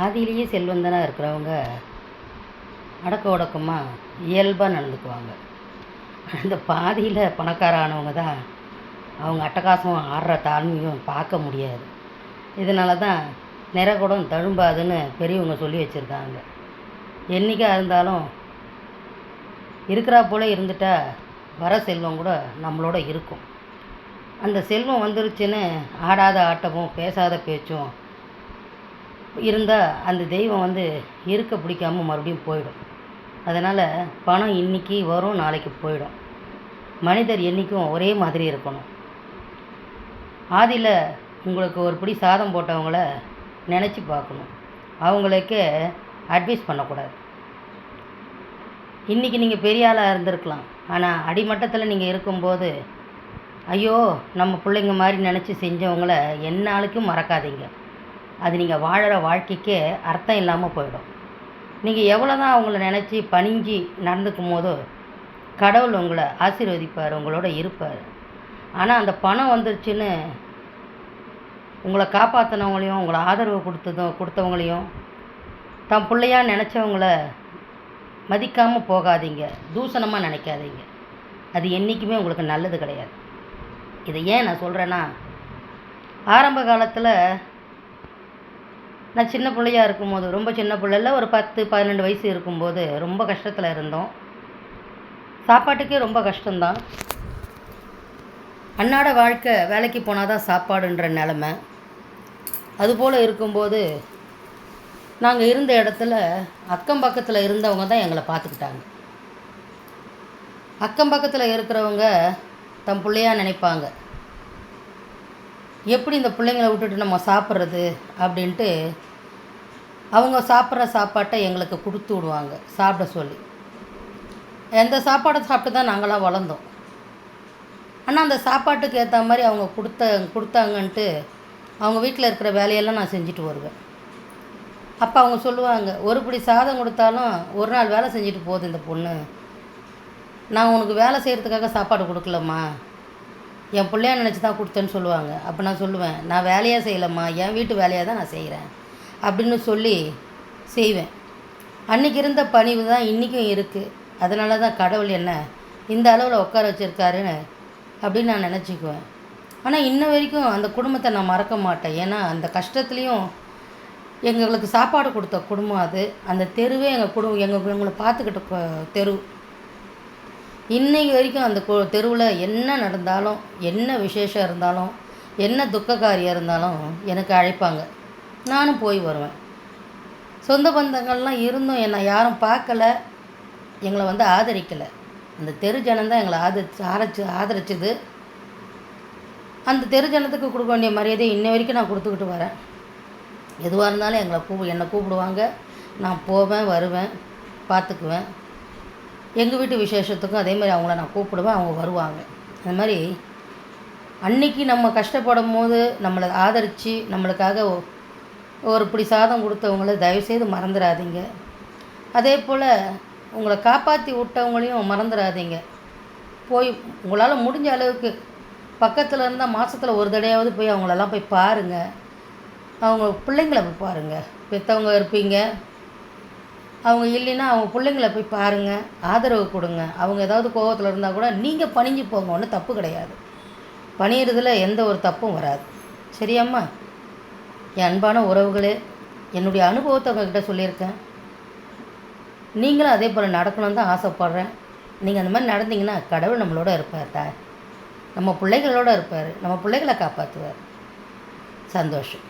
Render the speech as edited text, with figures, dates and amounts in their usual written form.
ஆதியிலேயே செல்வந்தனாக இருக்கிறவங்க அடக்க ஒடுக்கமாக இயல்பாக நடந்துக்குவாங்க. அந்த பாதியில் பணக்கார ஆனவங்க தான் அவங்க அட்டகாசம் ஆடுற தாழ்மையும் பார்க்க முடியாது. இதனால தான் நிறகுடம் தழும்பாதுன்னு பெரியவங்க சொல்லி வச்சுருக்காங்க. என்றைக்காக இருந்தாலும் இருக்கிறா போல் இருந்துட்டா வர செல்வம் கூட நம்மளோட இருக்கும். அந்த செல்வம் வந்துருச்சுன்னு ஆடாத ஆட்டமும் பேசாத பேச்சும் இருந்தால் அந்த தெய்வம் இருக்க பிடிக்காமல் மறுபடியும் போயிடும். அதனால் பணம் இன்றைக்கி வரும், நாளைக்கு போயிடும். மனிதர் என்றைக்கும் ஒரே மாதிரி இருக்கணும். ஆதியில் உங்களுக்கு ஒரு பிடி சாதம் போட்டவங்கள நினச்சி பார்க்கணும். அவங்களுக்கே அட்வைஸ் பண்ணக்கூடாது. இன்றைக்கி நீங்கள் பெரிய ஆளாக இருந்திருக்கலாம், ஆனால் அடிமட்டத்தில் நீங்கள் இருக்கும்போது ஐயோ நம்ம பிள்ளைங்க மாதிரி நினச்சி செஞ்சவங்கள எந்நாளுக்கும் மறக்காதீங்க. அது நீங்கள் வாழற வாழ்க்கைக்கே அர்த்தம் இல்லாமல் போயிடும். நீங்கள் எவ்வளோ தான் அவங்கள நினச்சி பணிஞ்சு நடந்துக்கும் போதோ கடவுள் உங்களை ஆசீர்வதிப்பார், உங்களோட இருப்பார். ஆனால் அந்த பணம் வந்துருச்சுன்னு உங்களை காப்பாற்றினவங்களையும் உங்களை ஆதரவு கொடுத்தவங்களையும் தன் பிள்ளையாக நினச்சவங்கள மதிக்காமல் போகாதீங்க, தூஷணமாக நினைக்காதீங்க. அது என்றைக்குமே உங்களுக்கு நல்லது கிடையாது. இதை ஏன் நான் சொல்கிறேன்னா, ஆரம்ப காலத்தில் நான் சின்ன பிள்ளையாக இருக்கும்போது, ரொம்ப சின்ன பிள்ளைல ஒரு 10-12 வயசு இருக்கும்போது ரொம்ப கஷ்டத்தில் இருந்தோம். சாப்பாட்டுக்கே ரொம்ப கஷ்டம்தான். அன்றாட வாழ்க்கை வேலைக்கு போனால் தான் சாப்பாடுன்ற நிலமை. அதுபோல் இருக்கும்போது நாங்கள் இருந்த இடத்துல அக்கம் பக்கத்தில் இருந்தவங்க தான் எங்களை பார்த்துக்கிட்டாங்க. அக்கம் பக்கத்தில் இருக்கிறவங்க தன் பிள்ளையாக நினைப்பாங்க, எப்படி இந்த பிள்ளைங்களை விட்டுட்டு நம்ம சாப்பிட்றது அப்படின்ட்டு அவங்க சாப்பிட்ற சாப்பாட்டை எங்களுக்கு கொடுத்து விடுவாங்க சாப்பிட சொல்லி. எந்த சாப்பாடை சாப்பிட்டு தான் நாங்களாம் வளர்ந்தோம். ஆனால் அந்த சாப்பாட்டுக்கு ஏற்ற மாதிரி அவங்க கொடுத்தாங்கன்ட்டு அவங்க வீட்டில் இருக்கிற வேலையெல்லாம் நான் செஞ்சுட்டு வருவேன். அப்போ அவங்க சொல்லுவாங்க, ஒரு பிடி சாதம் கொடுத்தாலும் ஒரு நாள் வேலை செஞ்சுட்டு போகுது இந்த பொண்ணு, நான் உனக்கு வேலை செய்கிறதுக்காக சாப்பாடு கொடுக்கலம்மா, என் பிள்ளையா நினச்சி தான் கொடுத்தேன்னு சொல்லுவாங்க. அப்போ நான் சொல்லுவேன், நான் வேலையாக செய்யலம்மா, என் வீட்டு வேலையாக தான் நான் செய்கிறேன் அப்படின்னு சொல்லி செய்வேன். அன்றைக்கி இருந்த பணிவு தான் இன்றைக்கும் இருக்குது. அதனால தான் கடவுள் என்ன இந்த அளவில் உட்கார வச்சுருக்காருன்னு அப்படின்னு நான் நினச்சிக்குவேன். ஆனால் இன்ன வரைக்கும் அந்த குடும்பத்தை நான் மறக்க மாட்டேன். ஏன்னா அந்த கஷ்டத்துலேயும் எங்களுக்கு சாப்பாடு கொடுத்த குடும்பம் அது. அந்த தெருவே எங்களை பார்த்துக்கிட்ட தெரு. இன்றைக்கு வரைக்கும் அந்த தெருவில் என்ன நடந்தாலும், என்ன விசேஷம் இருந்தாலும், என்ன துக்க காரியம் இருந்தாலும் எனக்கு அழைப்பாங்க. நானும் போய் வருவேன். சொந்த பந்தங்கள்லாம் இருந்தும் என்னை யாரும் பார்க்கல, எங்களை ஆதரிக்கலை. அந்த தெரு ஜனந்தான் எங்களை ஆதரிச்சது. அந்த தெரு ஜனத்துக்கு கொடுக்க வேண்டிய மரியாதையை இன்ன வரைக்கும் நான் கொடுத்துக்கிட்டு வரேன். எதுவாக இருந்தாலும் என்னை கூப்பிடுவாங்க, நான் போவேன் வருவேன், பார்த்துக்குவேன். எங்கள் வீட்டு விசேஷத்துக்கும் அதே மாதிரி அவங்கள நான் கூப்பிடுவேன், அவங்க வருவாங்க. அது மாதிரி அன்றைக்கி நம்ம கஷ்டப்படும் போது நம்மளை ஆதரித்து நம்மளுக்காக ஒரு பிடி சாதம் கொடுத்தவங்கள தயவுசெய்து மறந்துடாதீங்க. அதே போல் உங்களை காப்பாற்றி விட்டவங்களையும் மறந்துடாதீங்க. போய் உங்களால் முடிஞ்ச அளவுக்கு பக்கத்தில் இருந்தால் மாதத்தில் ஒரு தடையாவது போய் அவங்களெல்லாம் போய் பாருங்கள். அவங்க பிள்ளைங்களை போய் பாருங்கள். பெற்றவங்க இருப்பீங்க, அவங்க இல்லைன்னா அவங்க பிள்ளைங்களை போய் பாருங்கள், ஆதரவு கொடுங்க. அவங்க ஏதாவது கோபத்தில் இருந்தால் கூட நீங்கள் பணிஞ்சு போங்க, ஒன்றும் தப்பு கிடையாது. பணியிறதுல எந்த ஒரு தப்பும் வராது. சரியாம்மா? என் அன்பான உறவுகளே, என்னுடைய அனுபவத்தை உங்ககிட்ட சொல்லியிருக்கேன். நீங்களும் அதே போல் நடக்கணும்னு தான் ஆசைப்பட்றேன். நீங்கள் அந்த மாதிரி நடந்தீங்கன்னா கடவுள் நம்மளோட இருப்பார், நம்ம பிள்ளைகளோடு இருப்பார், நம்ம பிள்ளைகளை காப்பாற்றுவார். சந்தோஷம்.